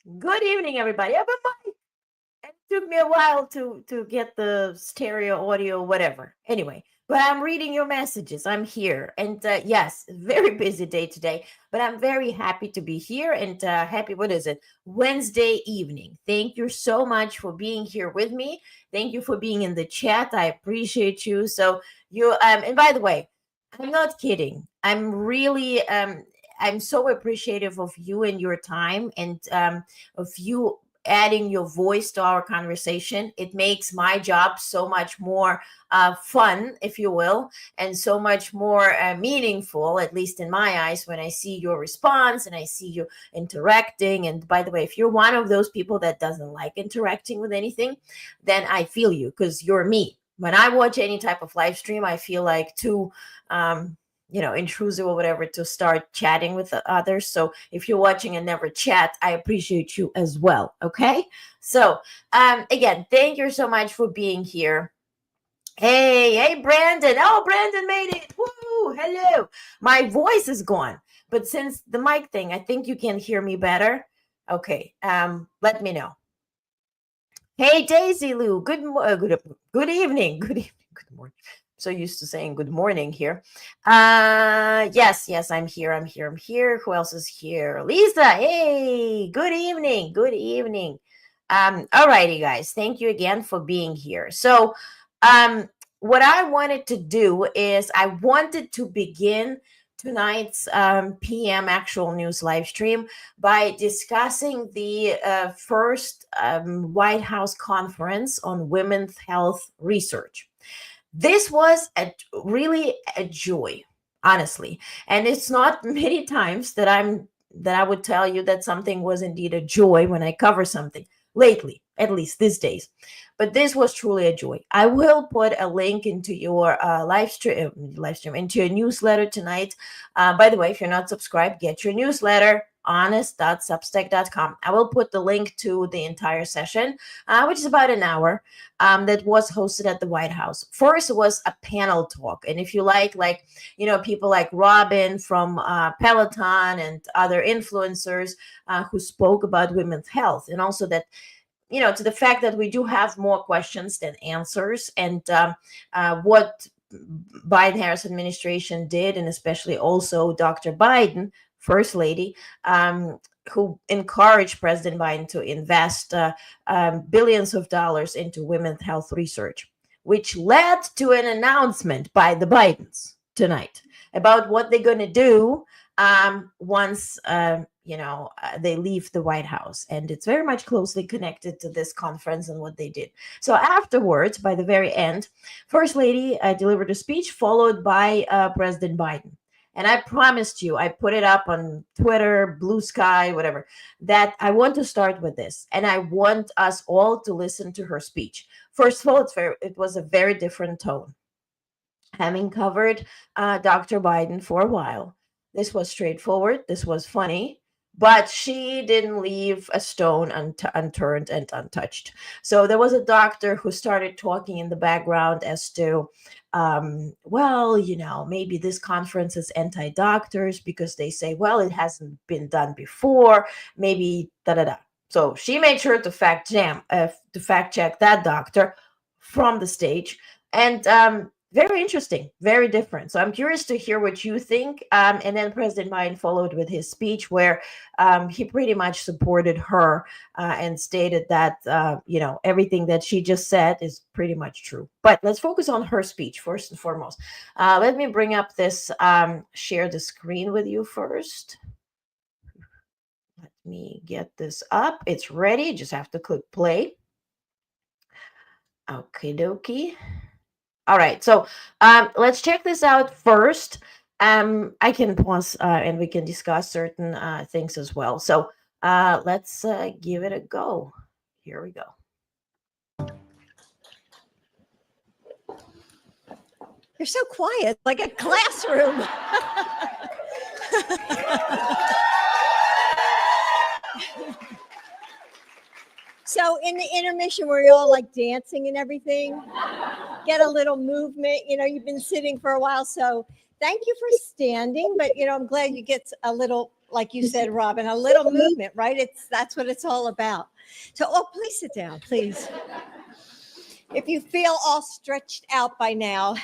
Good evening, everybody. I have a mic. And it took me a while to get the stereo audio, whatever. Anyway, but I'm reading your messages. I'm here, and yes, very busy day today. But I'm very happy to be here and happy. What is it? Wednesday evening. Thank you so much for being here with me. Thank you for being in the chat. I appreciate you. So you and by the way, I'm not kidding. I'm really I'm so appreciative of you and your time and of you adding your voice to our conversation. It makes my job so much more fun, if you will, and so much more meaningful, at least in my eyes, when I see your response and I see you interacting. And by the way, if you're one of those people that doesn't like interacting with anything, then I feel you because you're me. When I watch any type of live stream, I feel like too intrusive or whatever to start chatting with the others. So if you're watching and never chat, I appreciate you as well. Okay. So again, thank you so much for being here. Hey, Brandon. Oh, Brandon made it. Woo, hello. My voice is gone. But since the mic thing, I think you can hear me better. Okay. Let me know. Hey, Daisy Lou. Good evening. Good evening. Good morning. So used to saying good morning here. Yes, I'm here. I'm here. Who else is here? Lisa. Hey, good evening. Good evening. All righty, guys. Thank you again for being here. So, what I wanted to do is I wanted to begin tonight's PM actual news live stream by discussing the first White House conference on women's health research. This was really a joy, honestly, and it's not many times that I would tell you that something was indeed a joy when I cover something lately, at least these days. But this was truly a joy. I will put a link into your live stream into your newsletter tonight. By the way, if you're not subscribed, get your newsletter honest.substack.com. I will put the link to the entire session, which is about an hour, that was hosted at the White House. First, it was a panel talk, and if you like people like Robin from Peloton and other influencers who spoke about women's health, and also that to the fact that we do have more questions than answers, and what Biden-Harris administration did, and especially also Dr. Biden, First Lady, who encouraged President Biden to invest billions of dollars into women's health research, which led to an announcement by the Bidens tonight about what they're going to do once they leave the White House. And it's very much closely connected to this conference and what they did. So afterwards, by the very end, First Lady delivered a speech followed by President Biden. And I promised you, I put it up on Twitter, Blue Sky, whatever, that I want to start with this. And I want us all to listen to her speech. First of all, it was a very different tone. Having covered Dr. Biden for a while, this was straightforward, this was funny, but she didn't leave a stone unturned and untouched. So there was a doctor who started talking in the background as to, maybe this conference is anti-doctors because they say, well, it hasn't been done before, maybe da-da-da. So she made sure to fact check that doctor from the stage. And very interesting, very different. So I'm curious to hear what you think. And then President Biden followed with his speech where he pretty much supported her and stated that, everything that she just said is pretty much true. But let's focus on her speech first and foremost. Let me bring up this, share the screen with you first. Let me get this up. It's ready. Just have to click play. Okie dokie. All right, so let's check this out first. I can pause and we can discuss certain things as well. So let's give it a go. Here we go. You're so quiet, like a classroom. So in the intermission, were you all like dancing and everything? Get a little movement. You've been sitting for a while, so thank you for standing. But I'm glad you get a little like you said, Robin, a little movement, right? That's what it's all about. So, oh, please sit down, please. If you feel all stretched out by now.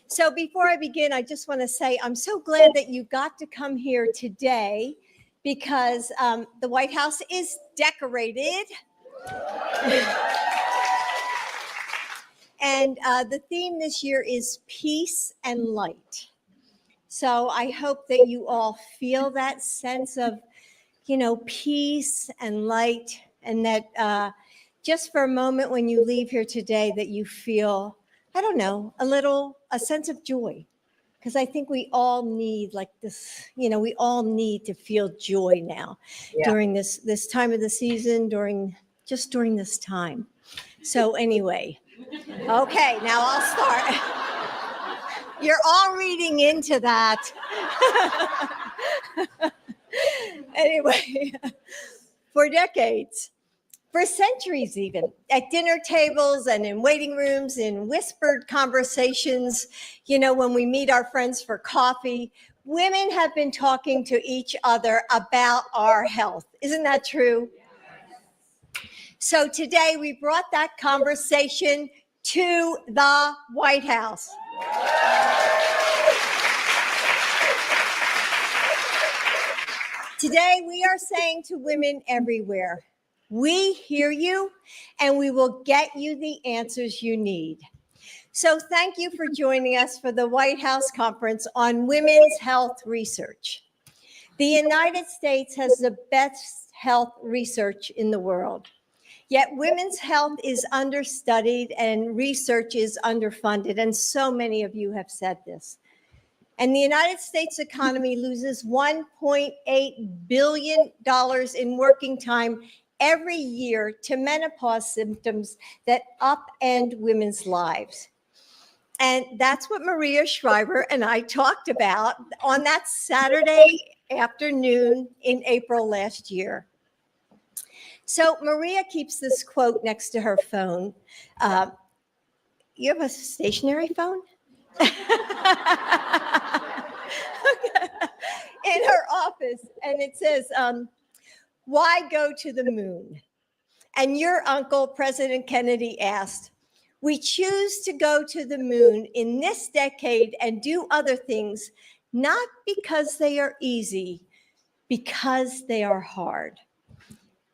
So before I begin, I just want to say I'm so glad that you got to come here today because the White House is decorated. And the theme this year is peace and light. So I hope that you all feel that sense of, peace and light, and that just for a moment when you leave here today that you feel, I don't know, a sense of joy. Because I think we all need like this, we all need to feel joy now during this time of the season, during this time. So anyway, okay, now I'll start. You're all reading into that. Anyway, for decades, for centuries even, at dinner tables and in waiting rooms, in whispered conversations, when we meet our friends for coffee, women have been talking to each other about our health. Isn't that true? So today we brought that conversation to the White House. Today we are saying to women everywhere, we hear you and we will get you the answers you need. So thank you for joining us for the White House Conference on Women's Health Research. The United States has the best health research in the world. Yet women's health is understudied and research is underfunded, and so many of you have said this. And the United States economy loses $1.8 billion in working time every year to menopause symptoms that upend women's lives. And that's what Maria Shriver and I talked about on that Saturday afternoon in April last year. So Maria keeps this quote next to her phone. You have a stationary phone? In her office, and it says, why go to the moon? And your uncle, President Kennedy, asked, we choose to go to the moon in this decade and do other things, not because they are easy, because they are hard.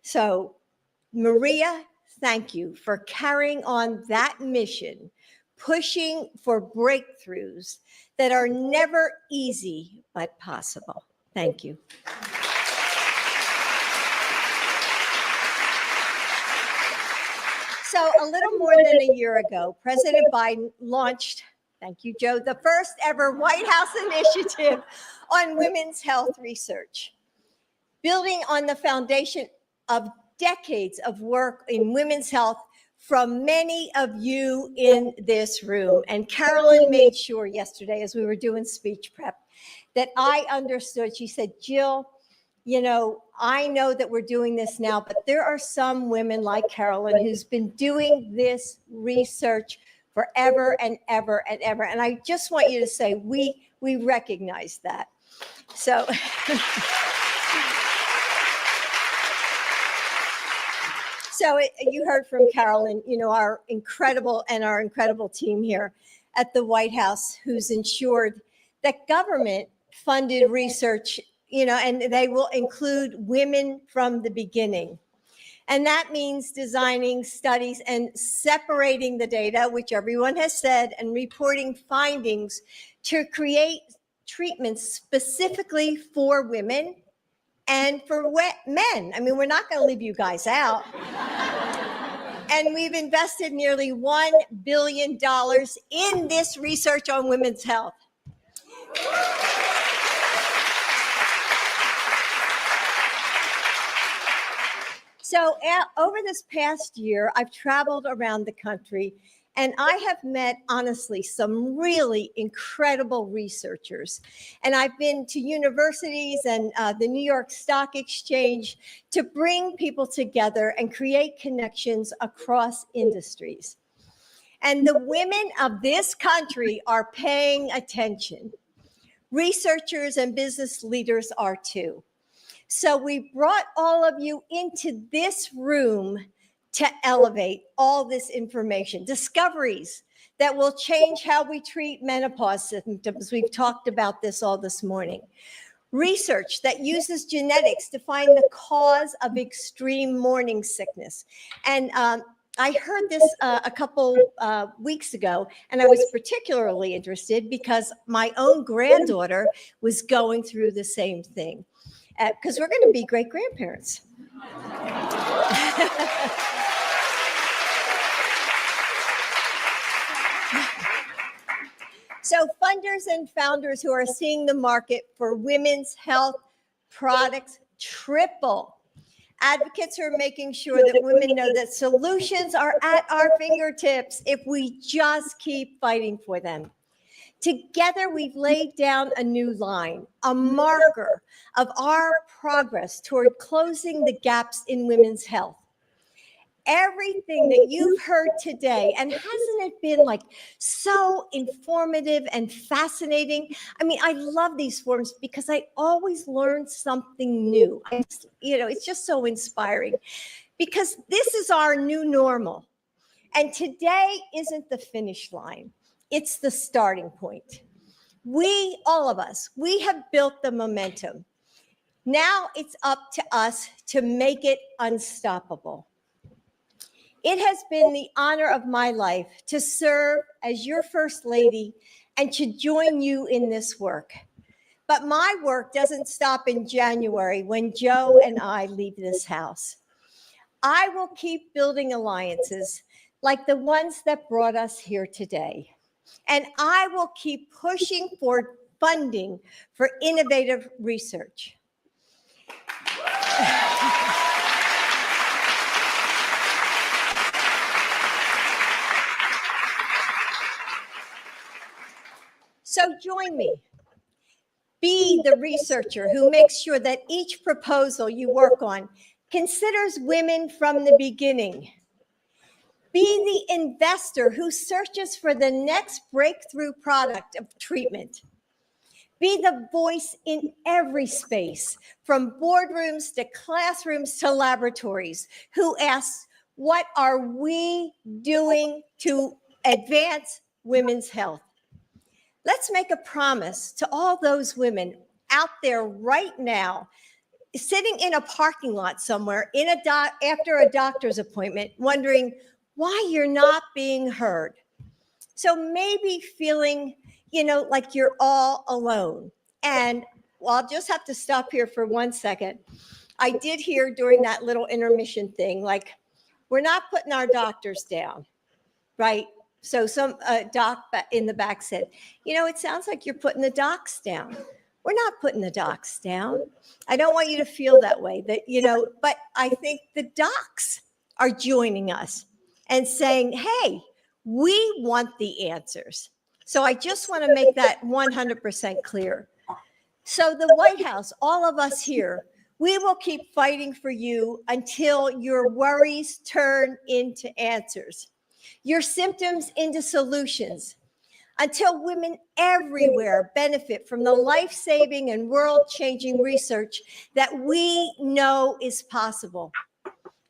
So, Maria, thank you for carrying on that mission, pushing for breakthroughs that are never easy but possible. Thank you. So a little more than a year ago, President Biden launched, thank you, Joe, the first ever White House initiative on women's health research, building on the foundation of decades of work in women's health from many of you in this room. And Carolyn made sure yesterday, as we were doing speech prep, that I understood. She said, Jill, I know that we're doing this now, but there are some women like Carolyn who's been doing this research forever and ever and ever. And I just want you to say, we recognize that. So. So you heard from Carolyn, our incredible team here at the White House, who's ensured that government funded research, and they will include women from the beginning. And that means designing studies and separating the data, which everyone has said, and reporting findings to create treatments specifically for women and for men. I mean, we're not going to leave you guys out. And we've invested nearly $1 billion in this research on women's health. So over this past year, I've traveled around the country, and I have met, honestly, some really incredible researchers. And I've been to universities and the New York Stock Exchange to bring people together and create connections across industries. And the women of this country are paying attention. Researchers and business leaders are too. So we brought all of you into this room to elevate all this information, discoveries that will change how we treat menopause symptoms. We've talked about this all this morning. Research that uses genetics to find the cause of extreme morning sickness. And I heard this a couple weeks ago, and I was particularly interested because my own granddaughter was going through the same thing. Because we're going to be great grandparents. So funders and founders who are seeing the market for women's health products triple. Advocates are making sure that women know that solutions are at our fingertips if we just keep fighting for them. Together, we've laid down a new line, a marker of our progress toward closing the gaps in women's health. Everything that you've heard today, and hasn't it been like so informative and fascinating? I mean, I love these forums because I always learn something new. It's just so inspiring because this is our new normal. And today isn't the finish line. It's the starting point. All of us, we have built the momentum. Now it's up to us to make it unstoppable. It has been the honor of my life to serve as your First Lady and to join you in this work. But my work doesn't stop in January when Joe and I leave this house. I will keep building alliances like the ones that brought us here today. And I will keep pushing for funding for innovative research. So join me. Be the researcher who makes sure that each proposal you work on considers women from the beginning. Be the investor who searches for the next breakthrough product of treatment. Be the voice in every space, from boardrooms to classrooms to laboratories, who asks, what are we doing to advance women's health? Let's make a promise to all those women out there right now, sitting in a parking lot somewhere after a doctor's appointment, wondering why you're not being heard. So maybe feeling, like you're all alone. And I'll just have to stop here for 1 second. I did hear during that little intermission thing, like, we're not putting our doctors down, right? So some doc in the back said, it sounds like you're putting the docs down. We're not putting the docs down. I don't want you to feel that way, but I think the docs are joining us and saying, hey, we want the answers. So I just want to make that 100% clear. So the White House, all of us here, we will keep fighting for you until your worries turn into answers, your symptoms into solutions, until women everywhere benefit from the life-saving and world-changing research that we know is possible.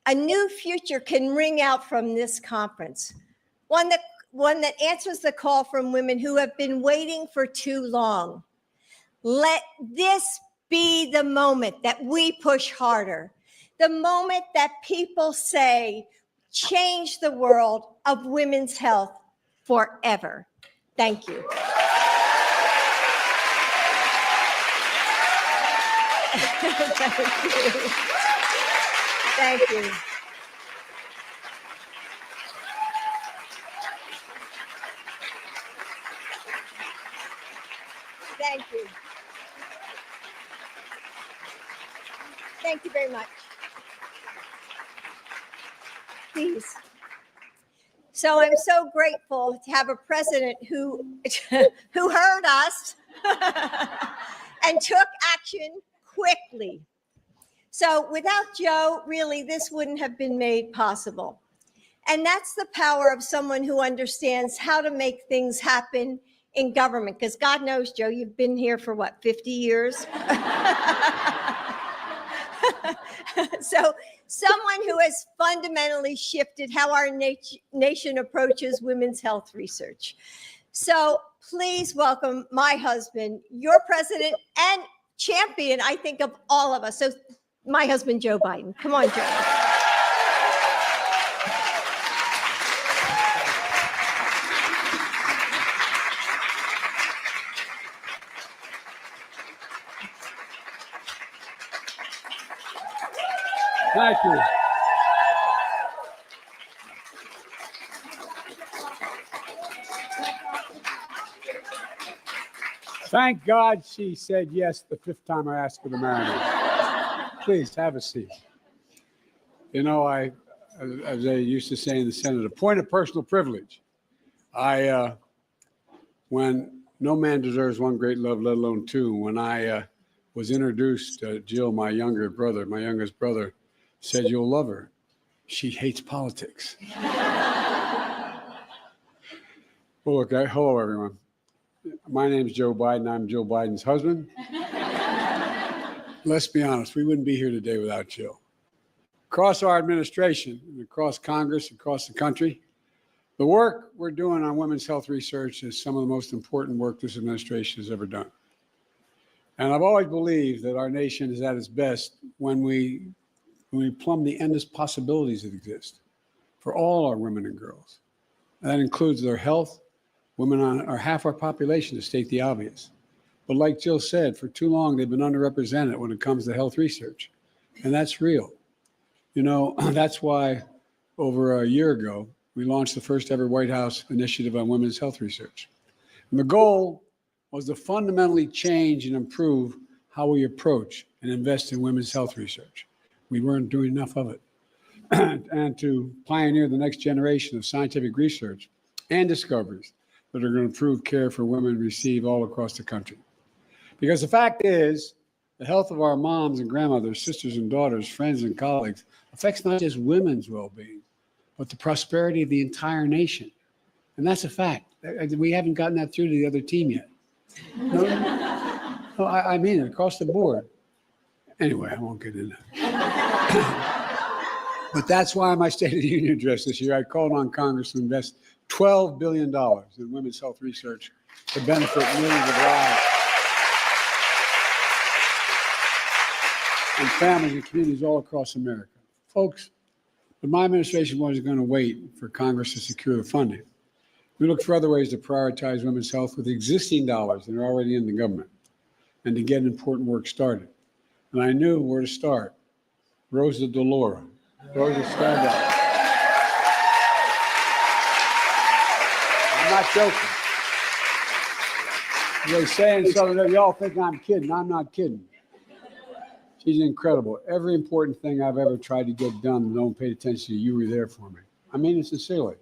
A new future can ring out from this conference, one that answers the call from women who have been waiting for too long. Let this be the moment that we push harder, the moment that people say, change the world of women's health forever. Thank you. Thank you. Thank you. Thank you. Thank you very much. Please. So I'm so grateful to have a president who heard us and took action quickly. So without Joe, really, this wouldn't have been made possible. And that's the power of someone who understands how to make things happen in government, because God knows, Joe, you've been here for what, 50 years? So someone who has fundamentally shifted how our nation approaches women's health research. So please welcome my husband, your president and champion, I think, of all of us. So my husband, Joe Biden. Come on, Joe. Thank you. Thank God she said yes the 5th time I asked her to marry me. Please have a seat. You know, as they used to say in the Senate, a point of personal privilege. When no man deserves one great love, let alone two, when I was introduced to Jill, my youngest brother, said, "You'll love her. She hates politics." Well, look, hello, everyone. My name's Joe Biden. I'm Joe Biden's husband. Let's be honest, we wouldn't be here today without Jill. Across our administration, and across Congress, across the country, the work we're doing on women's health research is some of the most important work this administration has ever done. And I've always believed that our nation is at its best when we plumb the endless possibilities that exist for all our women and girls. That includes their health. Women are half our population, to state the obvious. But like Jill said, for too long, they've been underrepresented when it comes to health research. And that's real. You know, that's why over a year ago, we launched the first ever White House initiative on women's health research. And the goal was to fundamentally change and improve how we approach and invest in women's health research. We weren't doing enough of it. And to pioneer the next generation of scientific research and discoveries that are going to improve care for women receive all across the country. Because the fact is, the health of our moms and grandmothers, sisters and daughters, friends and colleagues affects not just women's well-being, but the prosperity of the entire nation. And that's a fact. We haven't gotten that through to the other team yet. No, I mean it, across the board. Anyway, I won't get into that. But that's why in my State of the Union address this year, I called on Congress to invest $12 billion in women's health research to benefit millions of lives and families and communities all across America. Folks, but my administration wasn't going to wait for Congress to secure the funding. We look for other ways to prioritize women's health with existing dollars that are already in the government and to get important work started. And I knew where to start. Rosa DeLauro. Rosa, stand up. I'm not joking. They say in Southern, y'all think I'm kidding. I'm not kidding. She's incredible. Every important thing I've ever tried to get done, no one paid attention to, you were there for me. I mean it sincerely.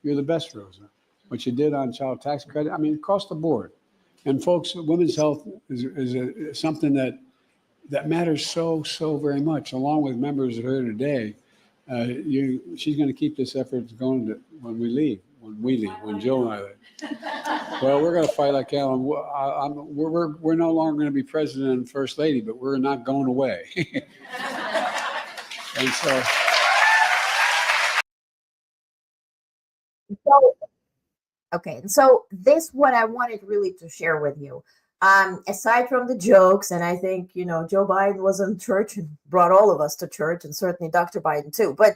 You're the best, Rosa. What you did on child tax credit, I mean, across the board. And folks, women's health is something that matters so very much. Along with members of her today, she's going to keep this effort going when we leave, when Jill and I leave. Well, we're going to fight like hell. We're no longer going to be president and first lady, but we're not going away. And so. Okay, and so this what I wanted really to share with you. Aside from the jokes, and I think, you know, Joe Biden was in church and brought all of us to church, and certainly Dr. Biden too. But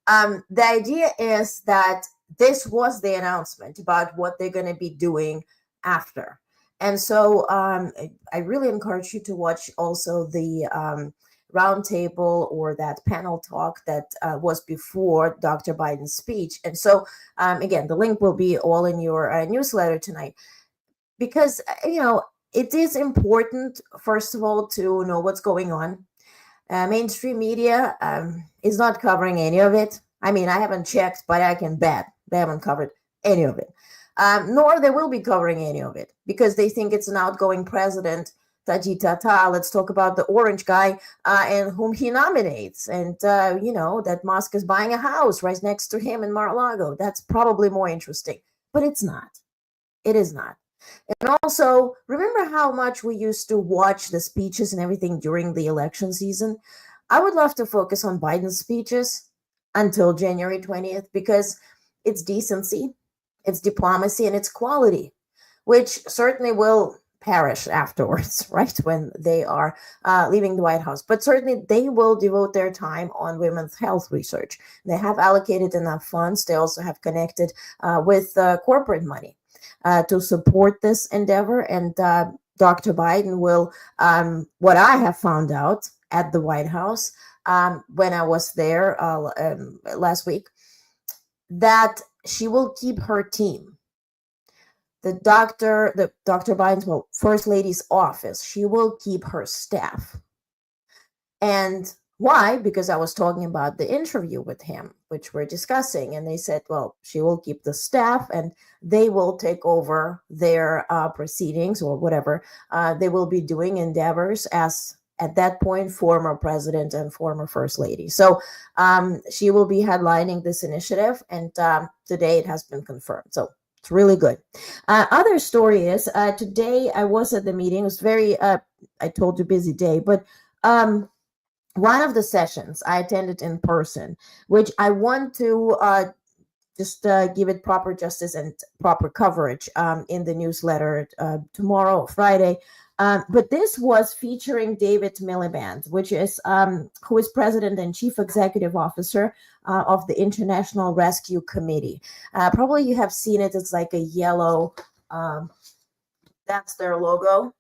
the idea is that this was the announcement about what they're going to be doing after. And so I really encourage you to watch also the roundtable or that panel talk that was before Dr. Biden's speech. And so, again, the link will be all in your newsletter tonight, because, you know, it is important, first of all, to know what's going on. Mainstream media is not covering any of it. I mean, I haven't checked, but I can bet they haven't covered any of it. Nor they will be covering any of it, because they think it's an outgoing president. Ta-ta, let's talk about the orange guy and whom he nominates. And, you know, that Musk is buying a house right next to him in Mar-a-Lago. That's probably more interesting, but it's not. It is not. And also, remember how much we used to watch the speeches and everything during the election season? I would love to focus on Biden's speeches until January 20th because it's decency, it's diplomacy, and it's quality, which certainly will perish afterwards, right, when they are leaving the White House. But certainly they will devote their time on women's health research. They have allocated enough funds. They also have connected with corporate money to support this endeavor. And Dr. Biden will, what I have found out at the White House when I was there last week, that she will keep her team. The Dr. Biden's, well, First Lady's office, she will keep her staff. And why? Because I was talking about the interview with him, which we're discussing. And they said, well, she will keep the staff and they will take over their proceedings or whatever they will be doing endeavors as, at that point, former president and former first lady. So she will be headlining this initiative. And today it has been confirmed. So it's really good. Other story is today I was at the meeting. It was very, I told you, busy day, but one of the sessions I attended in person, which I want to just give it proper justice and proper coverage in the newsletter tomorrow, Friday. But this was featuring David Miliband, which is who is president and chief executive officer of the International Rescue Committee. Probably you have seen it. It's like a yellow. That's their logo.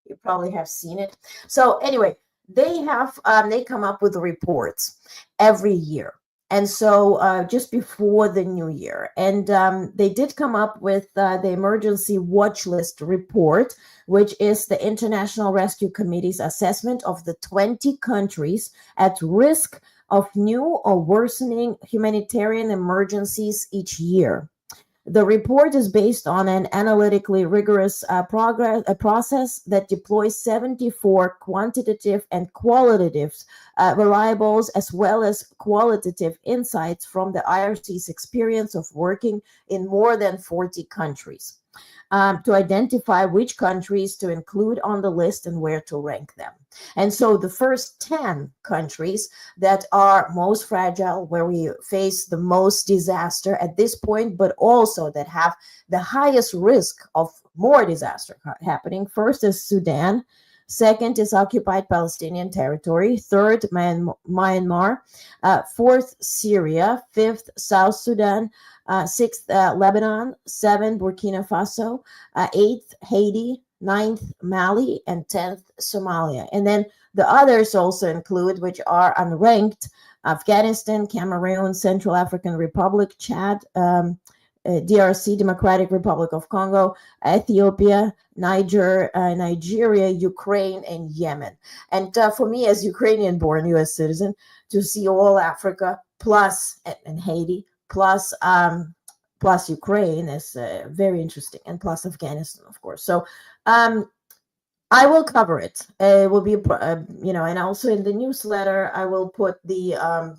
You probably have seen it. So anyway, they have they come up with reports every year. And so just before the new year, and they did come up with the Emergency Watch List report, which is the International Rescue Committee's assessment of the 20 countries at risk of new or worsening humanitarian emergencies each year. The report is based on an analytically rigorous process that deploys 74 quantitative and qualitative variables, as well as qualitative insights from the IRC's experience of working in more than 40 countries to identify which countries to include on the list and where to rank them. And so the first 10 countries that are most fragile, where we face the most disaster at this point, but also that have the highest risk of more disaster happening. First is Sudan. Second is occupied Palestinian territory. Third, Myanmar. Fourth, Syria. Fifth, South Sudan. Sixth, Lebanon. Seventh, Burkina Faso. Eighth, Haiti. Ninth, Mali. And 10th, Somalia. And then the others also include, which are unranked, Afghanistan, Cameroon, Central African Republic, Chad, DRC, Democratic Republic of Congo, Ethiopia, Nigeria, Ukraine, and Yemen. And for me, as Ukrainian-born U.S. citizen, to see all Africa plus and Haiti plus Ukraine is very interesting, and plus Afghanistan, of course. So I will cover it. It will be, and also in the newsletter, I will put the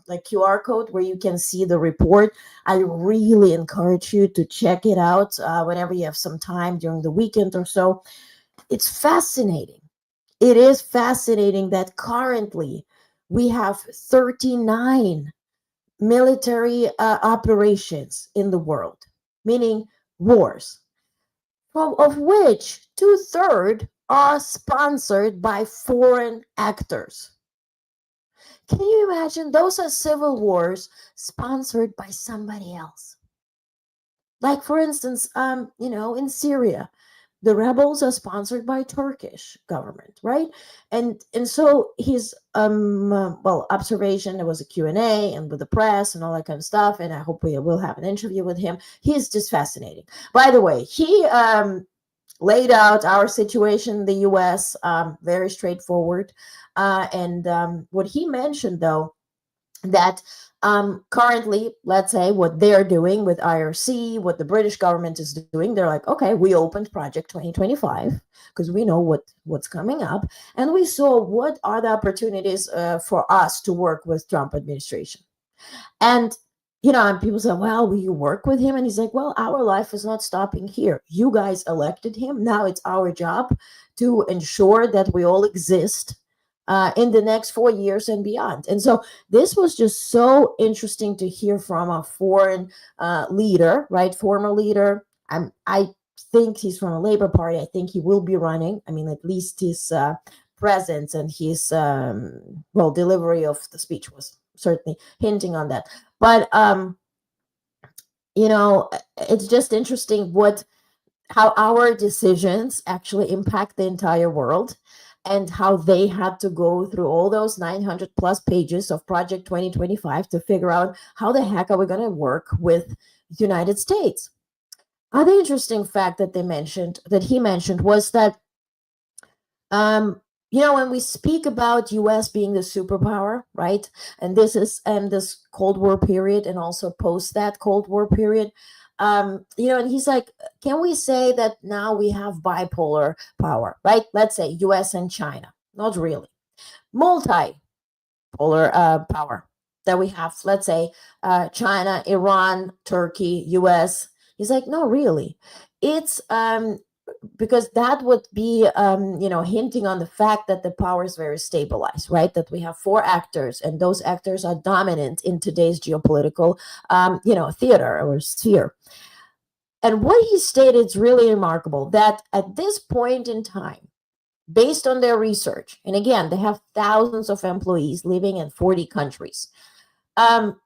QR code where you can see the report. I really encourage you to check it out whenever you have some time during the weekend or so. It's fascinating. It is fascinating that currently we have 39 military operations in the world, meaning wars, of which 2/3 are sponsored by foreign actors. Can you imagine? Those are civil wars sponsored by somebody else. Like, for instance, in Syria, the rebels are sponsored by Turkish government, right? And so his observation, there was a Q&A and with the press and all that kind of stuff, and I hope we will have an interview with him. He's just fascinating. By the way, he laid out our situation in the U.S. Very straightforward. And what he mentioned, though, that currently, let's say what they're doing with IRC, what the British government is doing, they're like, okay, we opened Project 2025 because we know what's coming up. And we saw what are the opportunities for us to work with Trump administration. And and people say, well, will you work with him? And he's like, well, our life is not stopping here. You guys elected him. Now it's our job to ensure that we all exist in the next 4 years and beyond. And so this was just so interesting to hear from a foreign leader, right? Former leader. I think he's from a Labor Party. I think he will be running. I mean, at least his presence and his delivery of the speech was certainly hinting on that. But it's just interesting how our decisions actually impact the entire world, and how they had to go through all those 900 plus pages of Project 2025 to figure out how the heck are we going to work with the United States. Other interesting fact that he mentioned was that when we speak about US being the superpower, right? And this is this Cold War period, and also post that Cold War period. And he's like, can we say that now we have bipolar power, right? Let's say US and China. Not really. Multipolar power that we have, let's say China, Iran, Turkey, US. He's like, no, really. It's because that would be hinting on the fact that the power is very stabilized, right? That we have 4 actors, and those actors are dominant in today's geopolitical theater or sphere. And what he stated is really remarkable, that at this point in time, based on their research, and again, they have thousands of employees living in 40 countries, to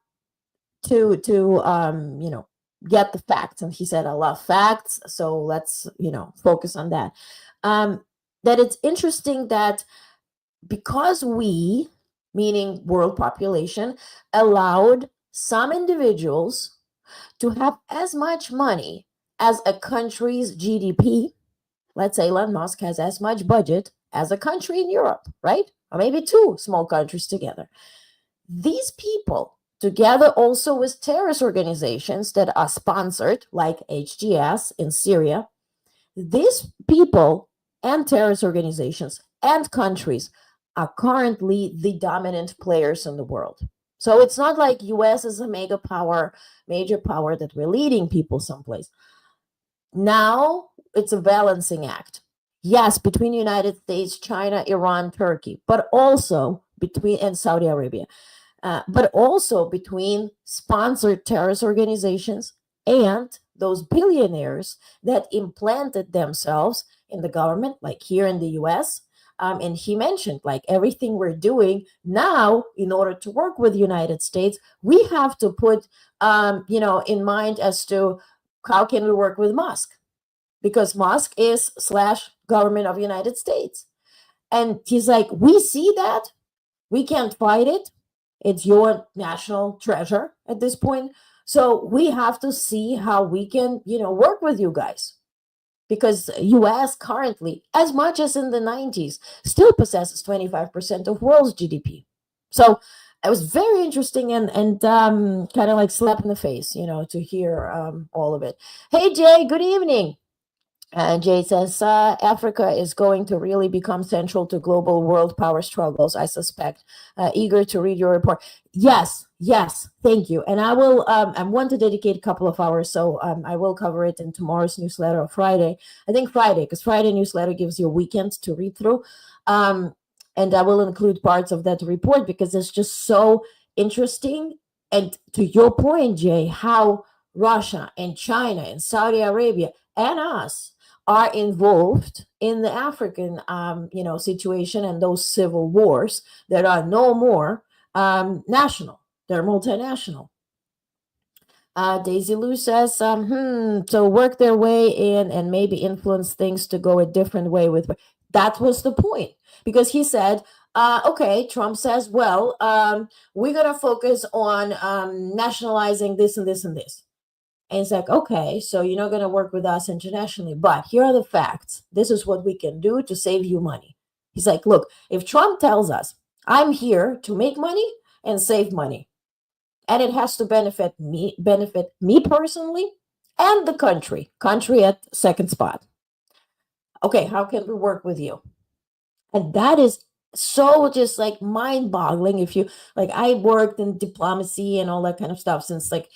get the facts. And he said, I love facts, so let's focus on that. That it's interesting that because we, meaning world population, allowed some individuals to have as much money as a country's GDP. Let's say Elon Musk has as much budget as a country in Europe, right? Or maybe 2 small countries together. These people, together also with terrorist organizations that are sponsored, like HTS in Syria, these people and terrorist organizations and countries are currently the dominant players in the world. So it's not like US is a major power that we're leading people someplace. Now it's a balancing act. Yes, between the United States, China, Iran, Turkey, but also and Saudi Arabia. But also between sponsored terrorist organizations and those billionaires that implanted themselves in the government, like here in the US. And he mentioned, like, everything we're doing now in order to work with the United States, we have to put, in mind as to how can we work with Musk? Because Musk is / government of the United States. And he's like, we see that. We can't fight it. It's your national treasure at this point. So we have to see how we can, work with you guys. Because US currently, as much as in the 90s, still possesses 25% of world's GDP. So it was very interesting and kind of like slap in the face, to hear all of it. Hey, Jay, good evening. Jay says, Africa is going to really become central to global world power struggles, I suspect. Eager to read your report. Yes, thank you. And I will, I want to dedicate a couple of hours, so I will cover it in tomorrow's newsletter or Friday. I think Friday, because Friday newsletter gives you a weekend to read through. And I will include parts of that report because it's just so interesting. And to your point, Jay, how Russia and China and Saudi Arabia and us are involved in the African, situation and those civil wars that are no more national; they're multinational. Daisy Lou says, so work their way in and maybe influence things to go a different way with. That was the point, because he said, okay, Trump says, well, we're going to focus on nationalizing this and this and this. And it's like, okay, so you're not going to work with us internationally, but here are the facts. This is what we can do to save you money. He's like, look, if Trump tells us, I'm here to make money and save money, and it has to benefit me personally and the country at second spot. Okay, how can we work with you? And that is so just like mind-boggling. If you like, I worked in diplomacy and all that kind of stuff since like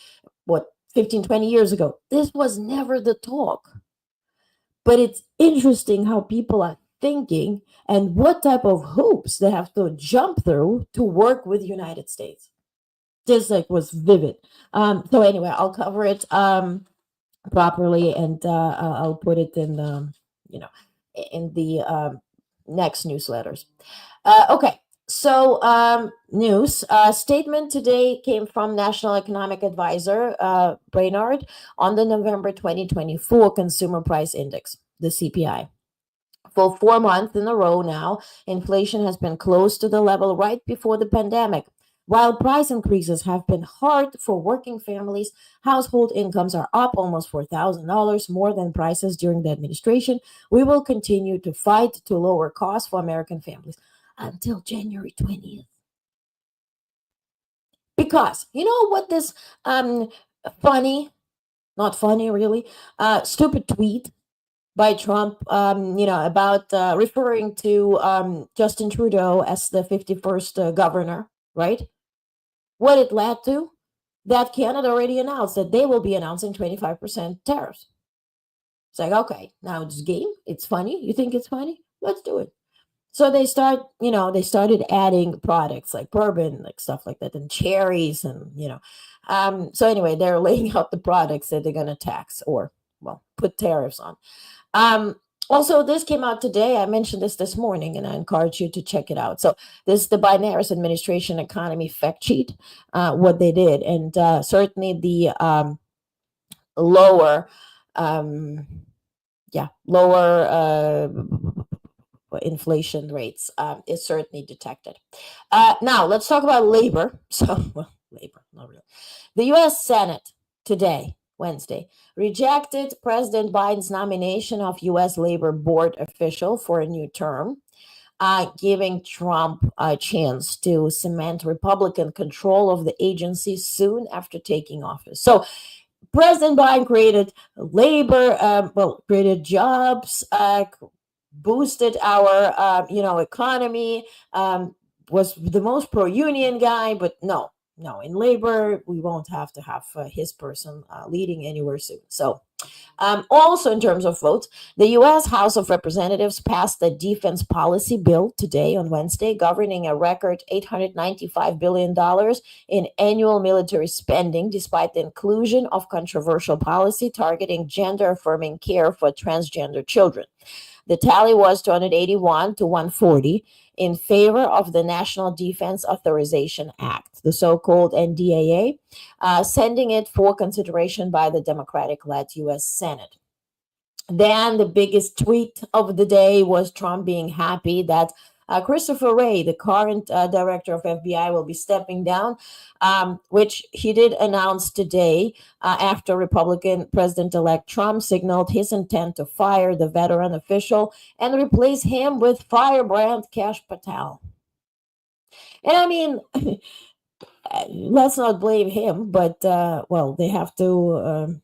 what, 15, 20 years ago. This was never the talk. But it's interesting how people are thinking and what type of hoops they have to jump through to work with the United States. Just like was vivid. So anyway, I'll cover it properly, and I'll put it in you know in the next newsletters. Okay. So, news statement today came from National Economic Advisor Brainard on the November 2024 Consumer Price Index, the CPI. For 4 months in a row now, inflation has been close to the level right before the pandemic. While price increases have been hard for working families, household incomes are up almost $4,000 more than prices during the administration. We will continue to fight to lower costs for American families until January 20th. Because you know what this funny, not funny really, stupid tweet by Trump, about referring to Justin Trudeau as the 51st governor, right? What it led to? That Canada already announced that they will be announcing 25% tariffs. It's like, okay, now it's game. It's funny. You think it's funny? Let's do it. So they started adding products like bourbon, like stuff like that, and cherries, and So anyway, they're laying out the products that they're going to tax or, well, put tariffs on. Also, this came out today. I mentioned this morning, and I encourage you to check it out. So this is the Biden Harris administration economy fact sheet, what they did, and certainly the lower inflation rates is certainly detected. Now let's talk about labor. So, well, labor, not really. The U.S. Senate today, Wednesday, rejected President Biden's nomination of U.S. Labor Board official for a new term, giving Trump a chance to cement Republican control of the agency soon after taking office. So President Biden created labor, created jobs, boosted our, economy, was the most pro-union guy, but no, in labor, we won't have to have his person leading anywhere soon. So also in terms of votes, the U.S. House of Representatives passed the defense policy bill today on Wednesday, governing a record $895 billion in annual military spending, despite the inclusion of controversial policy targeting gender-affirming care for transgender children. The tally was 281 to 140 in favor of the National Defense Authorization Act, the so-called NDAA, sending it for consideration by the Democratic-led U.S. Senate. Then the biggest tweet of the day was Trump being happy that Christopher Wray, the current director of FBI, will be stepping down, which he did announce today after Republican President-elect Trump signaled his intent to fire the veteran official and replace him with firebrand Kash Patel. And I mean, let's not blame him, but they have to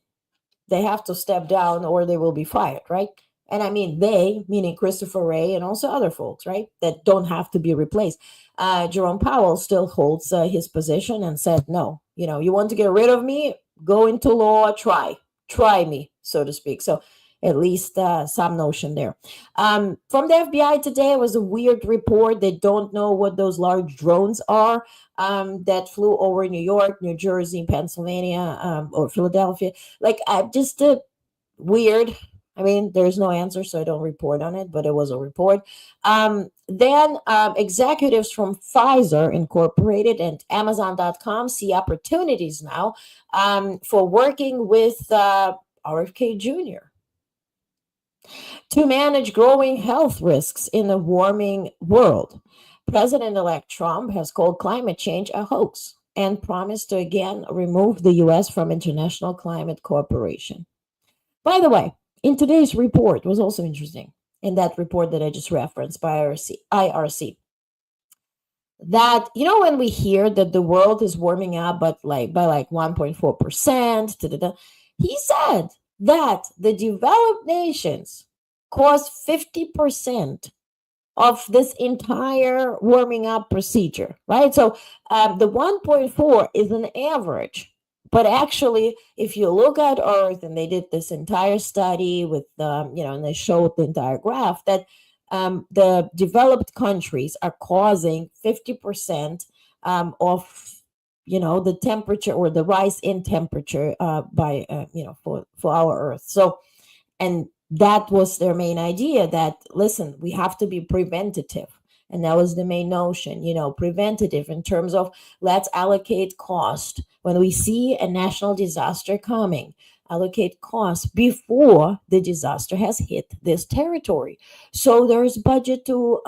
step down or they will be fired, right? And I mean they, meaning Christopher Wray and also other folks, right, that don't have to be replaced. Jerome Powell still holds his position and said, no, you want to get rid of me, go into law, try me, so to speak. So at least some notion there. From the FBI today was a weird report. They don't know what those large drones are that flew over New York, New Jersey, Pennsylvania, or Philadelphia. Like just weird. I mean, there's no answer, so I don't report on it, but it was a report. Then executives from Pfizer Incorporated and Amazon.com see opportunities now for working with RFK Jr. to manage growing health risks in a warming world. President-elect Trump has called climate change a hoax and promised to again remove the U.S. from International Climate Corporation. By the way, in today's report was also interesting, in that report that I just referenced by IRC, that, when we hear that the world is warming up by 1.4%, he said that the developed nations cause 50% of this entire warming up procedure, right? So the 1.4 is an average. But actually, if you look at Earth, and they did this entire study with, and they showed the entire graph that the developed countries are causing 50% of, the temperature or the rise in temperature by, for our Earth. So, and that was their main idea that, listen, we have to be preventative. And that was the main notion, preventative in terms of let's allocate cost. When we see a national disaster coming, allocate cost before the disaster has hit this territory. So there's budget to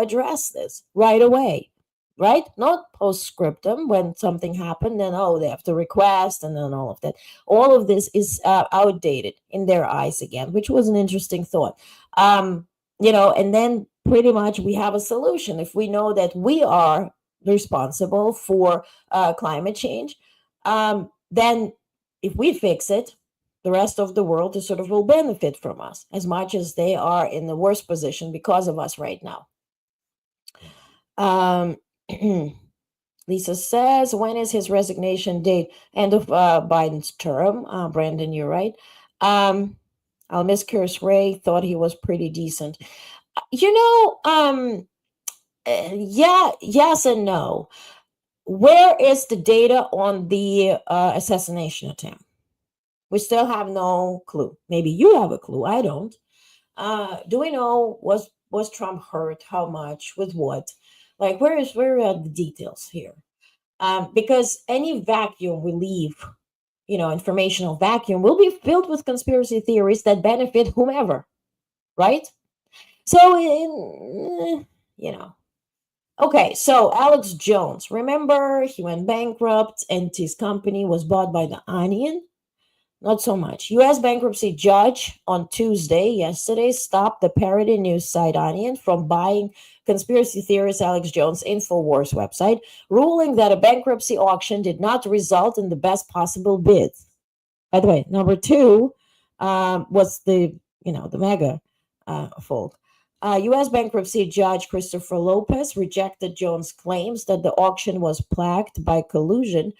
address this right away, right? Not post-scriptum when something happened, then, they have to request, and then all of that. All of this is outdated in their eyes again, which was an interesting thought. And then pretty much we have a solution. If we know that we are responsible for climate change, then if we fix it, the rest of the world is sort of will benefit from us as much as they are in the worst position because of us right now. Lisa says, when is his resignation date? End of Biden's term. Brandon, you're right. I'll miss Curtis Ray. Thought he was pretty decent. Yes and no. Where is the data on the assassination attempt? We still have no clue. Maybe you have a clue. I don't. Do we know was Trump hurt? How much? With what? Like, where are the details here? Because any vacuum we leave, informational vacuum, will be filled with conspiracy theories that benefit whomever, right? So, Okay, so Alex Jones, remember he went bankrupt and his company was bought by The Onion? Not so much. U.S. bankruptcy judge on yesterday, stopped the parody news site Onion from buying conspiracy theorist Alex Jones' InfoWars website, ruling that a bankruptcy auction did not result in the best possible bids. By the way, number two was the mega fold. U.S. bankruptcy judge Christopher Lopez rejected Jones' claims that the auction was plagued by collusion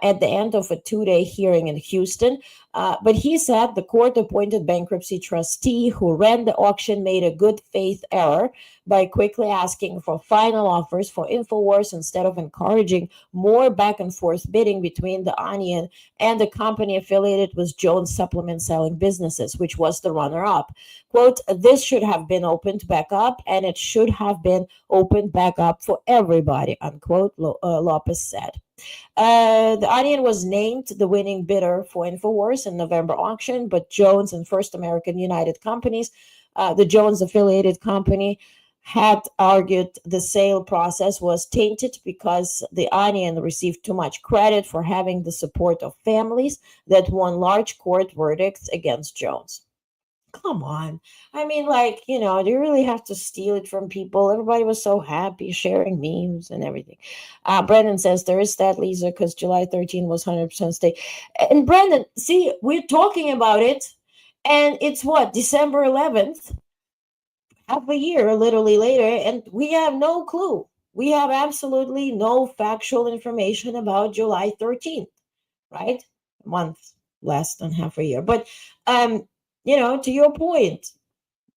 at the end of a 2-day hearing in Houston. But he said the court-appointed bankruptcy trustee who ran the auction made a good faith error by quickly asking for final offers for InfoWars instead of encouraging more back and forth bidding between The Onion and the company affiliated with Jones Supplement Selling Businesses, which was the runner-up. Quote, this should have been opened back up, and it should have been opened back up for everybody, unquote, Lopez said. The Onion was named the winning bidder for InfoWars in November auction, but Jones and First American United Companies, the Jones affiliated company, had argued the sale process was tainted because The Onion received too much credit for having the support of families that won large court verdicts against Jones. Come on. I mean, do you really have to steal it from people? Everybody was so happy sharing memes and everything. Brendan says there is that, Lisa, because July 13 was 100% state. And Brendan, see, we're talking about it, and it's what, December 11th? Half a year, literally later, and we have no clue. We have absolutely no factual information about July 13th, right? A month less than half a year. But to your point,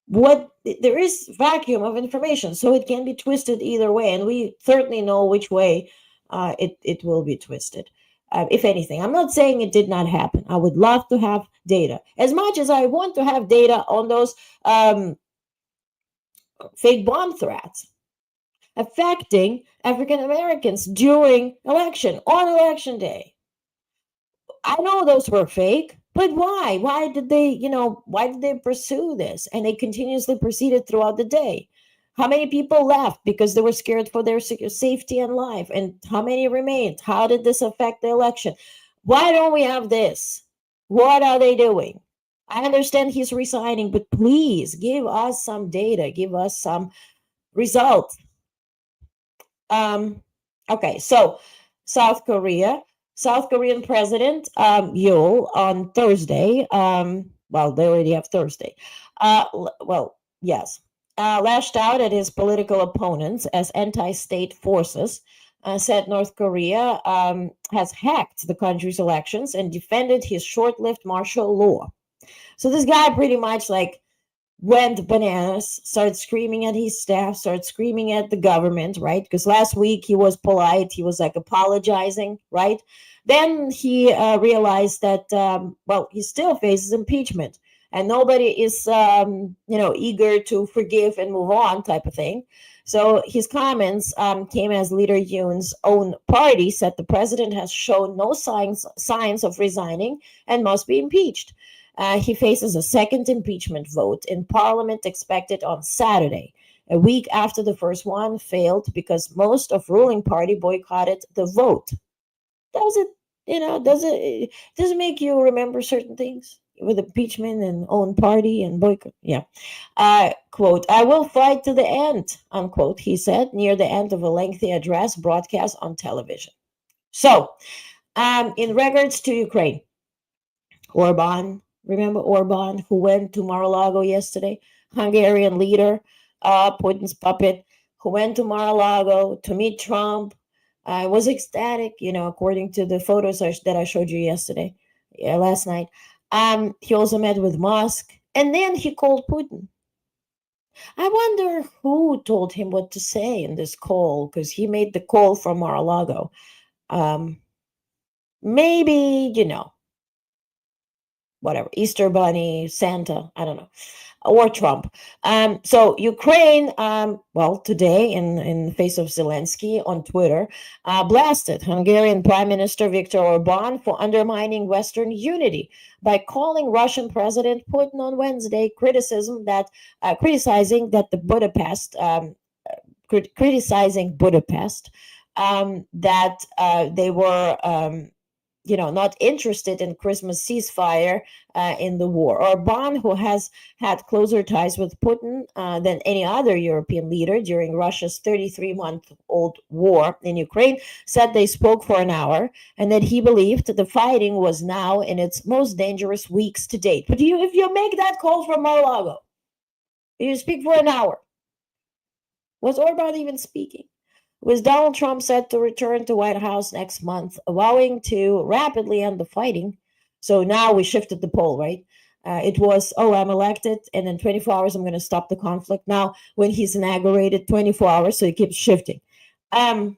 there is vacuum of information, so it can be twisted either way, and we certainly know which way it will be twisted. If anything, I'm not saying it did not happen. I would love to have data, as much as I want to have data on those fake bomb threats affecting African Americans during on election day. I know those were fake. But why? Why did they pursue this? And they continuously proceeded throughout the day. How many people left because they were scared for their safety and life? And how many remained? How did this affect the election? Why don't we have this? What are they doing? I understand he's resigning, but please give us some data. Give us some results. Okay, so South Korean President Yoon on Thursday. They already have Thursday. Yes. lashed out at his political opponents as anti-state forces, said North Korea has hacked the country's elections and defended his short-lived martial law. So this guy pretty much like went bananas, started screaming at his staff, started screaming at the government, right? Because last week he was polite, he was like apologizing, right? Then he realized that, he still faces impeachment and nobody is, eager to forgive and move on type of thing. So his comments came as Leader Yoon's own party said the president has shown no signs of resigning and must be impeached. He faces a second impeachment vote in Parliament expected on Saturday, a week after the first one failed because most of ruling party boycotted the vote. Does it make you remember certain things with impeachment and own party and boycott? Yeah. Quote, I will fight to the end, unquote, he said near the end of a lengthy address broadcast on television. So, in regards to Ukraine, Orban, remember Orban, who went to Mar-a-Lago yesterday? Hungarian leader, Putin's puppet, who went to Mar-a-Lago to meet Trump. Was ecstatic, according to the photos that I showed you last night. He also met with Musk, and then he called Putin. I wonder who told him what to say in this call, because he made the call from Mar-a-Lago. Maybe, whatever, Easter Bunny, Santa, I don't know, or Trump. So Ukraine, today in the face of Zelensky on Twitter, blasted Hungarian Prime Minister Viktor Orban for undermining Western unity by calling Russian President Putin on Wednesday criticizing that the Budapest, that they were not interested in Christmas ceasefire in the war. Orban, who has had closer ties with Putin than any other European leader during Russia's 33-month-old war in Ukraine, said they spoke for an hour and that he believed the fighting was now in its most dangerous weeks to date. But if you make that call from Mar-a-Lago, you speak for an hour. Was Orban even speaking? With Donald Trump set to return to White House next month, vowing to rapidly end the fighting. So now we shifted the poll, right? It was, I'm elected, and in 24 hours, I'm going to stop the conflict. Now, when he's inaugurated, 24 hours, so it keeps shifting. The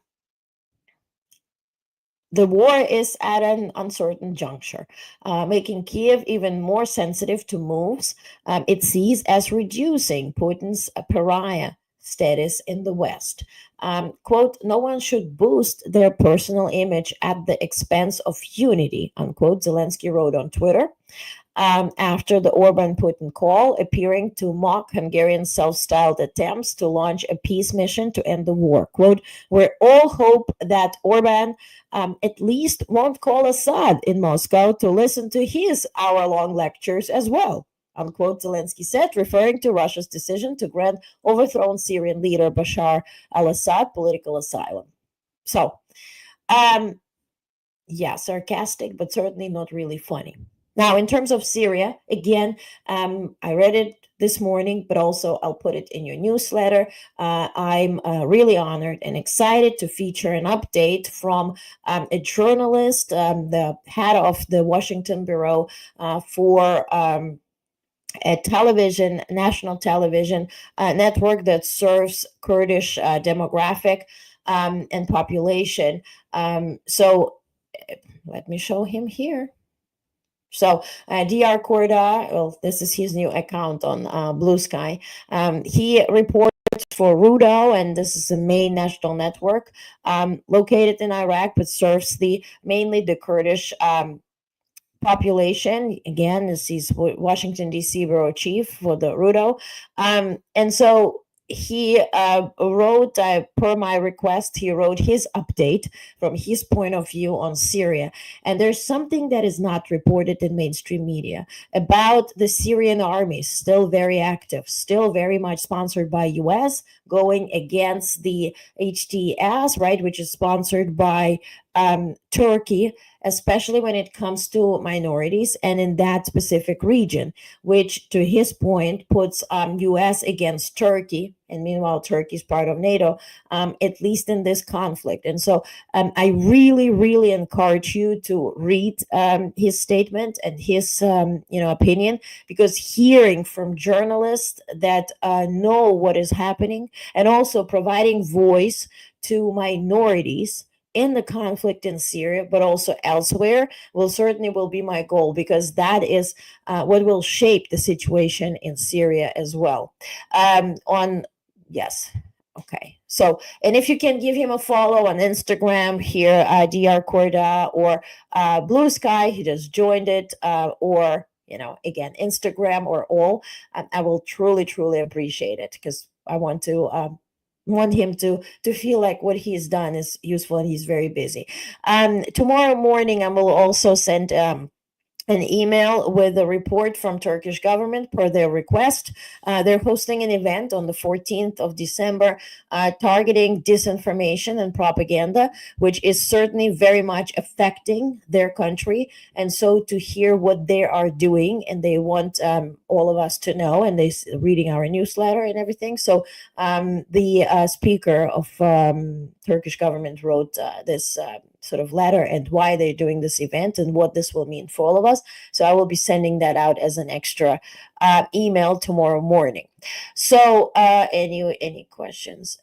war is at an uncertain juncture, making Kiev even more sensitive to moves it sees as reducing Putin's pariah status in the West. Quote, no one should boost their personal image at the expense of unity, unquote, Zelensky wrote on Twitter. After the Orban-Putin call, appearing to mock Hungarian self-styled attempts to launch a peace mission to end the war. Quote, we all hope that Orban at least won't call Assad in Moscow to listen to his hour-long lectures as well, unquote, Zelensky said, referring to Russia's decision to grant overthrown Syrian leader Bashar al-Assad political asylum. So, sarcastic, but certainly not really funny. Now, in terms of Syria, again, I read it this morning, but also I'll put it in your newsletter. I'm really honored and excited to feature an update from a journalist, the head of the Washington Bureau for a television, national television network that serves Kurdish demographic and population. So let me show him here. So DR Korda, this is his new account on Blue Sky. He reports for Rudo, and this is the main national network located in Iraq, but serves mainly the Kurdish population. Again, this is Washington, D.C. bureau chief for the Rudo. And so he wrote, per my request, he wrote his update from his point of view on Syria. And there's something that is not reported in mainstream media about the Syrian army, still very active, still very much sponsored by U.S., going against the HTS, right, which is sponsored by Turkey, especially when it comes to minorities and in that specific region, which, to his point, puts U.S. against Turkey. And meanwhile, Turkey is part of NATO, at least in this conflict. And so I really, really encourage you to read his statement and his opinion, because hearing from journalists that know what is happening and also providing voice to minorities in the conflict in Syria, but also elsewhere, will be my goal, because that is what will shape the situation in Syria as well. Yes. Okay. So, and if you can give him a follow on Instagram here, Dr. Korda, or Blue Sky, he just joined it, or, again, Instagram or all, I will truly, truly appreciate it, because I want him to feel like what he's done is useful, and he's very busy. Tomorrow morning, I will also send an email with a report from Turkish government per their request. They're hosting an event on the 14th of December targeting disinformation and propaganda, which is certainly very much affecting their country. And so to hear what they are doing, and they want all of us to know, and they're reading our newsletter and everything. So the speaker of Turkish government wrote this sort of letter and why they're doing this event and what this will mean for all of us. So I will be sending that out as an extra email tomorrow morning. So any questions?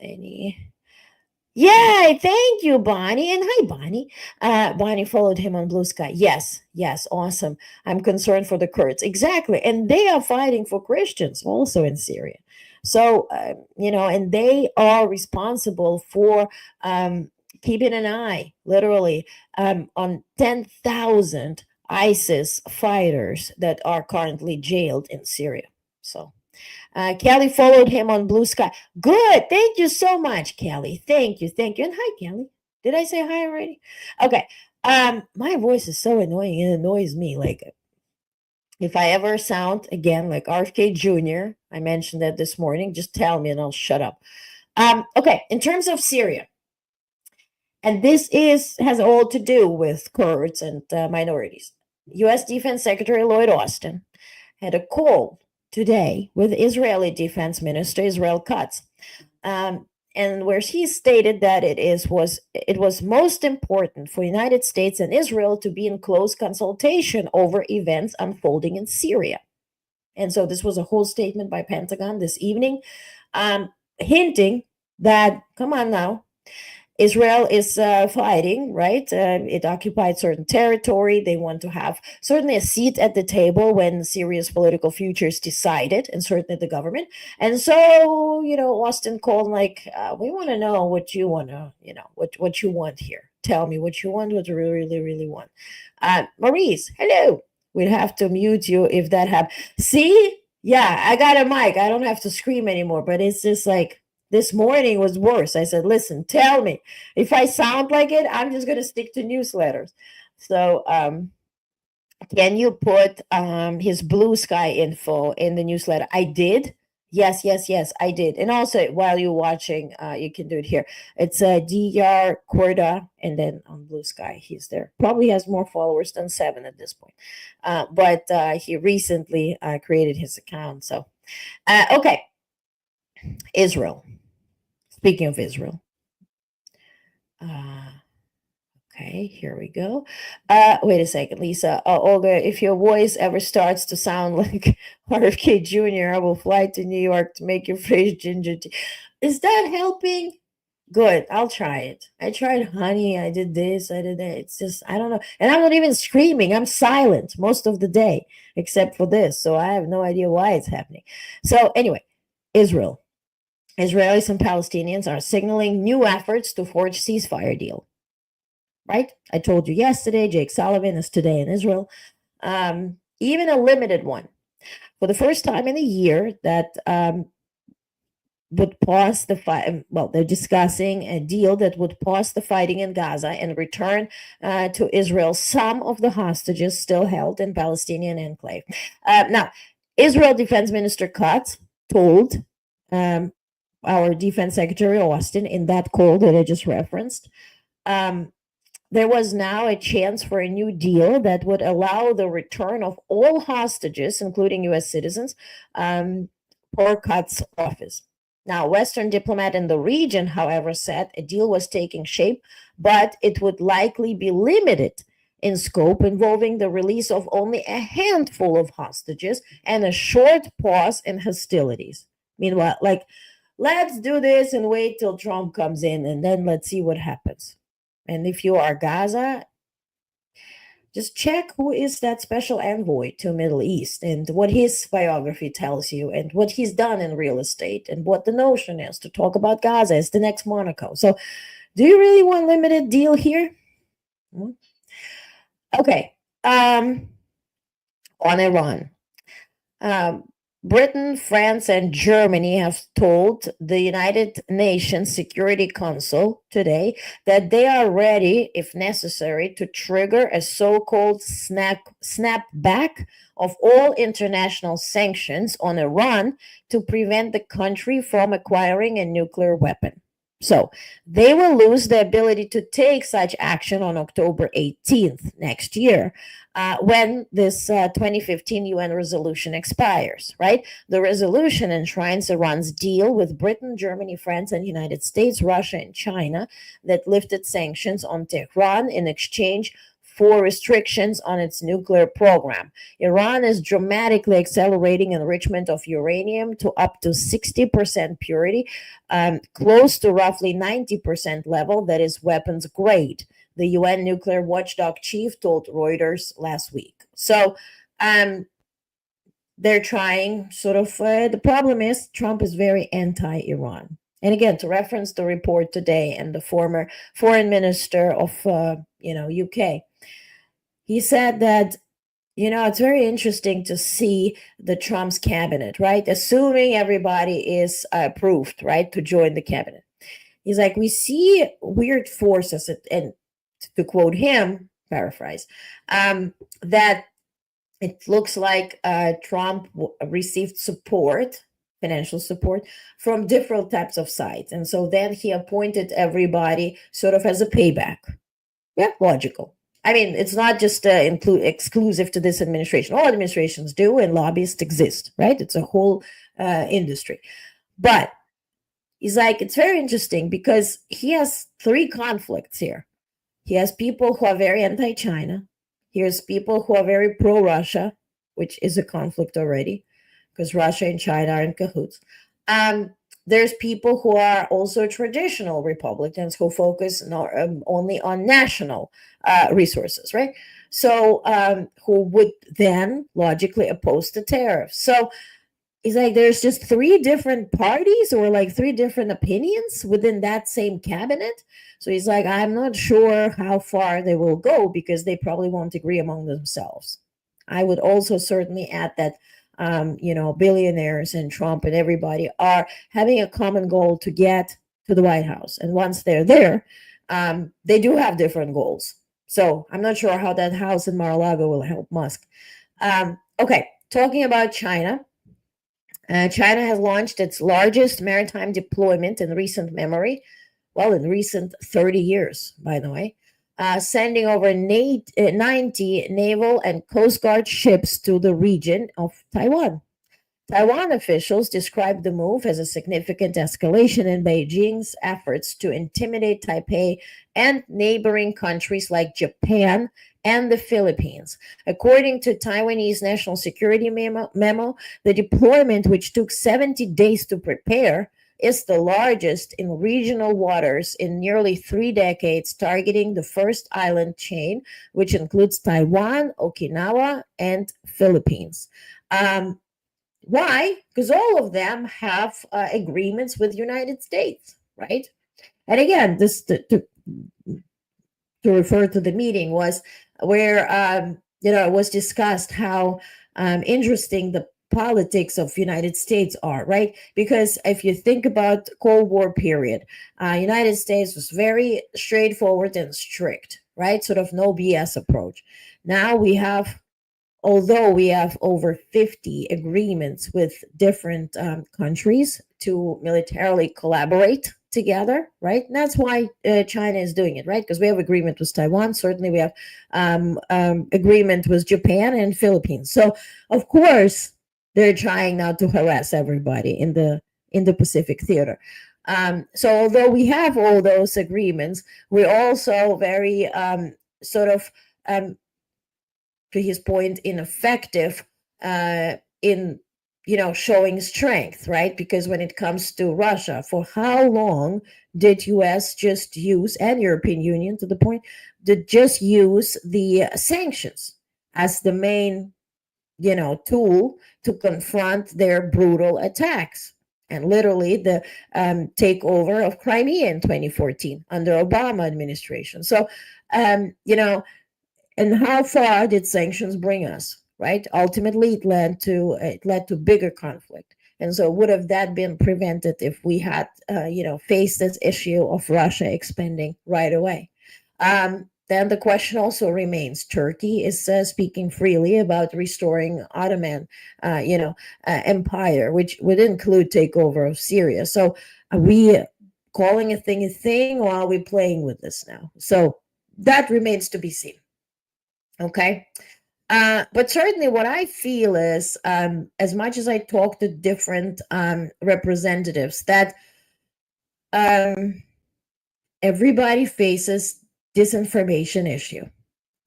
Yeah, thank you, Bonnie. And hi, Bonnie. Bonnie followed him on Blue Sky. Yes, awesome. I'm concerned for the Kurds. Exactly. And they are fighting for Christians also in Syria. So, and they are responsible for keeping an eye, literally, on 10,000 ISIS fighters that are currently jailed in Syria. So Kelly followed him on Blue Sky. Good. Thank you so much, Kelly. Thank you. And hi, Kelly. Did I say hi already? Okay. My voice is so annoying. It annoys me. Like, if I ever sound again like RFK Jr., I mentioned that this morning, just tell me and I'll shut up. Okay. In terms of Syria, and this has all to do with Kurds and minorities. U.S. Defense Secretary Lloyd Austin had a call today with Israeli Defense Minister Israel Katz, and where he stated that it was most important for the United States and Israel to be in close consultation over events unfolding in Syria. And so this was a whole statement by Pentagon this evening, hinting that, come on now, Israel is fighting, right? It occupied certain territory. They want to have certainly a seat at the table when Syria's political future is decided, and certainly the government. And so, Austin called like, we want to know what you want to, what you want here. Tell me what you want, what you really, really want. Maurice, hello. We'd have to mute you if that happens. See? Yeah, I got a mic. I don't have to scream anymore, but it's just like, this morning was worse. I said, listen, tell me. If I sound like it, I'm just going to stick to newsletters. So can you put his Blue Sky info in the newsletter? I did. Yes, I did. And also, while you're watching, you can do it here. It's Dr. Korda, and then on Blue Sky, he's there. Probably has more followers than 7 at this point. But he recently created his account. So, okay. Israel. Speaking of Israel. Okay, here we go. Wait a second, Lisa. Olga, if your voice ever starts to sound like RFK Jr., I will fly to New York to make your face ginger tea. Is that helping? Good, I'll try it. I tried honey, I did this, I did that. It's just, I don't know. And I'm not even screaming. I'm silent most of the day, except for this. So I have no idea why it's happening. So anyway, Israel. Israelis and Palestinians are signaling new efforts to forge ceasefire deal. Right? I told you yesterday, Jake Sullivan is today in Israel. Even a limited one. For the first time in a year that would pause the fight. Well, they're discussing a deal that would pause the fighting in Gaza and return to Israel some of the hostages still held in Palestinian enclave. Now, Israel Defense Minister Katz told our Defense Secretary Austin in that call that I just referenced, there was now a chance for a new deal that would allow the return of all hostages, including U.S. citizens, per Cut's office. Now, Western diplomat in the region, however, said a deal was taking shape, but it would likely be limited in scope, involving the release of only a handful of hostages and a short pause in hostilities. Meanwhile, like, let's do this and wait till Trump comes in, and then let's see what happens. And if you are Gaza, just check who is that special envoy to Middle East and what his biography tells you and what he's done in real estate and what the notion is to talk about Gaza as the next Monaco. So do you really want limited deal here? Okay. On Iran. Britain, France, and Germany have told the United Nations Security Council today that they are ready, if necessary, to trigger a so-called snapback of all international sanctions on Iran to prevent the country from acquiring a nuclear weapon. So they will lose the ability to take such action on October 18th next year, when this 2015 UN resolution expires, right? The resolution enshrines Iran's deal with Britain, Germany, France, and United States, Russia, and China that lifted sanctions on Tehran in exchange for restrictions on its nuclear program. Iran is dramatically accelerating enrichment of uranium to up to 60% purity, close to roughly 90% level that is weapons grade, the UN nuclear watchdog chief told Reuters last week. So they're trying sort of, the problem is Trump is very anti-Iran. And again, to reference the report today and the former foreign minister of, UK, he said that, it's very interesting to see the Trump's cabinet, right? Assuming everybody is approved, right, to join the cabinet. He's like, we see weird forces, and to quote him, paraphrase, that it looks like Trump received support, financial support, from different types of sides. And so then he appointed everybody sort of as a payback. Yeah, logical. I mean, it's not just exclusive to this administration. All administrations do, and lobbyists exist, right? It's a whole industry. But he's like, it's very interesting because he has three conflicts here. He has people who are very anti-China. He has people who are very pro-Russia, which is a conflict already because Russia and China are in cahoots. There's people who are also traditional Republicans who focus only on national resources, right? So who would then logically oppose the tariffs. So he's like, there's just three different parties or like three different opinions within that same cabinet. So he's like, I'm not sure how far they will go because they probably won't agree among themselves. I would also certainly add that billionaires and Trump and everybody are having a common goal to get to the White House. And once they're there, they do have different goals. So I'm not sure how that house in Mar-a-Lago will help Musk. Okay, talking about China. China has launched its largest maritime deployment in recent memory. Well, in recent 30 years, by the way. Sending over 90 naval and Coast Guard ships to the region of Taiwan. Taiwan officials described the move as a significant escalation in Beijing's efforts to intimidate Taipei and neighboring countries like Japan and the Philippines. According to Taiwanese National Security memo, the deployment, which took 70 days to prepare, is the largest in regional waters in nearly 3 decades, targeting the first island chain, which includes Taiwan, Okinawa, and Philippines. Why? Because all of them have agreements with the United States, right? And again, this to refer to the meeting was where it was discussed how interesting the politics of United States are, right? Because if you think about Cold War period, United States was very straightforward and strict, right? Sort of no BS approach. Now we have, although we have over 50 agreements with different countries to militarily collaborate, together, right? And that's why China is doing it, right? Because we have agreement with Taiwan. Certainly, we have agreement with Japan and Philippines. So, of course, they're trying not to harass everybody in the Pacific theater. So, although we have all those agreements, we're also very sort of, to his point, ineffective in showing strength, right? Because when it comes to Russia, for how long did US just use, and European Union to the point, did just use the sanctions as the main, tool to confront their brutal attacks? And literally the takeover of Crimea in 2014 under Obama administration. So, and how far did sanctions bring us? Right. Ultimately, it led to bigger conflict. And so, would have that been prevented if we had, faced this issue of Russia expanding right away? Then the question also remains: Turkey is speaking freely about restoring Ottoman, empire, which would include takeover of Syria. So, are we calling a thing, or are we playing with this now? So that remains to be seen. Okay. But certainly what I feel is, as much as I talk to different representatives, that everybody faces disinformation issue.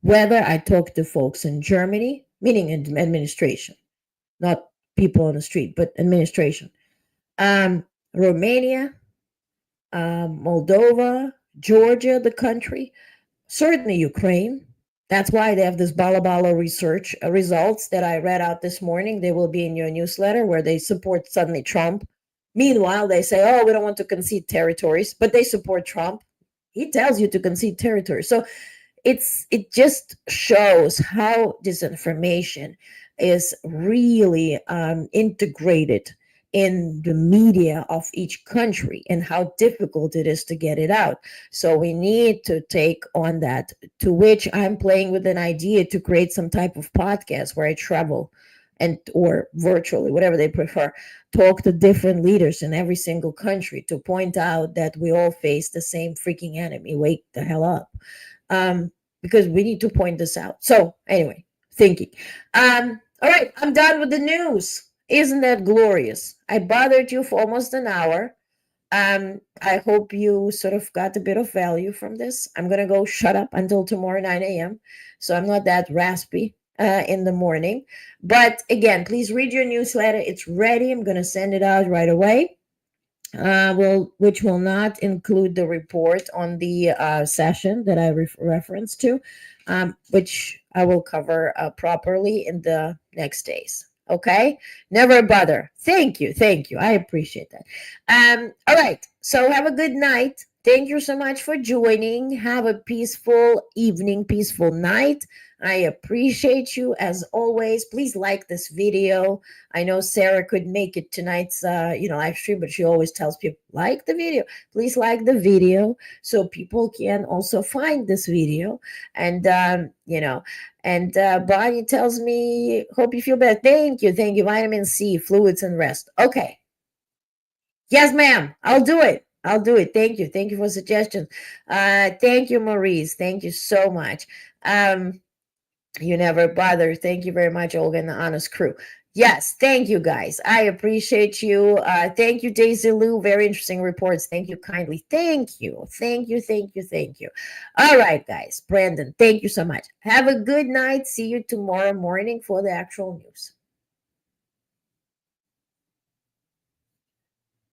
Whether I talk to folks in Germany, meaning administration, not people on the street, but administration, Romania, Moldova, Georgia, the country, certainly Ukraine. That's why they have this Balabala research results that I read out this morning. They will be in your newsletter, where they support suddenly Trump. Meanwhile, they say, oh, we don't want to concede territories, but they support Trump. He tells you to concede territories. So it just shows how disinformation is really integrated in the media of each country, and how difficult it is to get it out. So we need to take on that, to which I'm playing with an idea to create some type of podcast where I travel or virtually, whatever they prefer, talk to different leaders in every single country to point out that we all face the same freaking enemy. Wake the hell up. Because we need to point this out. So anyway, thinking. All right, I'm done with the news. Isn't that glorious? I bothered you for almost an hour. I hope you sort of got a bit of value from this. I'm going to go shut up until tomorrow, 9 a.m. So I'm not that raspy in the morning. But again, please read your newsletter. It's ready. I'm going to send it out right away. Which will not include the report on the session that I referenced to, which I will cover properly in the next days. Okay, never bother. Thank you. I appreciate that. All right, so have a good night. Thank you so much for joining. Have a peaceful evening, peaceful night. I appreciate you as always. Please like this video. I know Sarah could make it tonight's live stream, but she always tells people, like the video. Please like the video so people can also find this video. And and Bonnie tells me, hope you feel better. Thank you. Vitamin C, fluids, and rest. Okay. Yes, ma'am. I'll do it. Thank you for suggestions. Thank you, Maurice. Thank you so much. You never bother. Thank you very much, Olga and the Honest Crew. Yes, thank you, guys. I appreciate you. Thank you, Daisy Lou. Very interesting reports. Thank you kindly. Thank you. All right, guys. Brandon, thank you so much. Have a good night. See you tomorrow morning for the actual news.